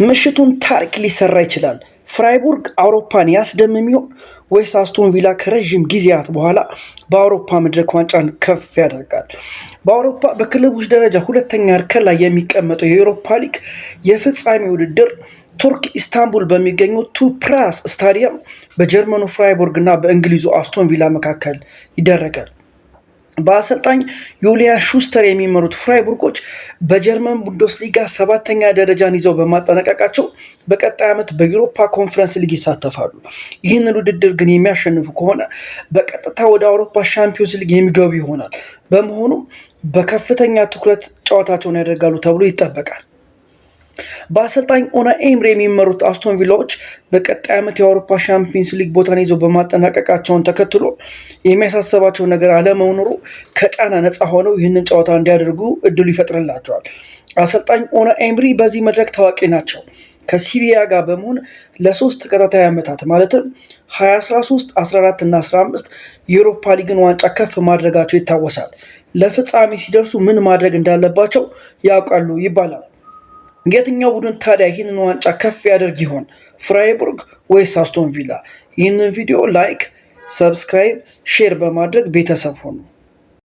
ምሽቱን ታሪክ ሊሰራ ይችላል። ፍራይቡርግ አውሮፓን ያስደምም ይሆን ወይስ አስቶን ቪላ ከረዥም ጊዜያት በኋላ በአውሮፓ መድረክ ዋንጫን ከፍ ያደርጋል? በአውሮፓ በክለቦች ደረጃ ሁለተኛ እርከን ላይ የሚቀመጠው የዩሮፓ ሊግ የፍጻሜ ውድድር ቱርክ ኢስታንቡል በሚገኘው ቱፕራስ ስታዲየም በጀርመኑ ፍራይቡርግ እና በእንግሊዙ አስቶን ቪላ መካከል ይደረጋል። በአሰልጣኝ ዩሊያን ሹስተር የሚመሩት ፍራይቡርጎች በጀርመን ቡንደስሊጋ 7ኛ ደረጃን ይዘው በማጠናቀቃቸው በቀጣይ ዓመት በዩሮፓ ኮንፈረንስ ሊግ ይሳተፋሉ። ይህንን ውድድር ግን የሚያሸንፉ ከሆነ በቀጥታ ወደ አውሮፓ ሻምፒዮንስ ሊግ የሚገቡ ይሆናል። በመሆኑም በከፍተኛ ትኩረት ጨዋታቸውን ያደርጋሉ ተብሎ ይጠበቃል። በአሰልጣኝ ኡናይ ኤምሪ የሚመሩት አስቶን ቪላዎች በቀጣይ ዓመት የአውሮፓ ሻምፒዮንስ ሊግ ቦታን ይዘው በማጠናቀቃቸውን ተከትሎ የሚያሳስባቸው ነገር አለመኖሩ ከጫና ነፃ ሆነው ይህንን ጨዋታ እንዲያደርጉ እድሉ ይፈጥርላቸዋል። አሰልጣኝ ኡናይ ኤምሪ በዚህ መድረክ ታዋቂ ናቸው። ከሲቪያ ጋር በመሆን ለ3 ተከታታይ ዓመታት ማለትም 2013፣ 14 እና 15 የአውሮፓ ሊግን ዋንጫ ከፍ ማድረጋቸው ይታወሳል። ለፍጻሜ ሲደርሱ ምን ማድረግ እንዳለባቸው ያውቃሉ ይባላል። የትኛው ቡድን ታዲያ ይህንን ዋንጫ ከፍ ያደርግ ይሆን? ፍራይቡርግ ወይስ አስቶን ቪላ? ይህንን ቪዲዮ ላይክ፣ ሰብስክራይብ፣ ሼር በማድረግ ቤተሰብ ሆኑ።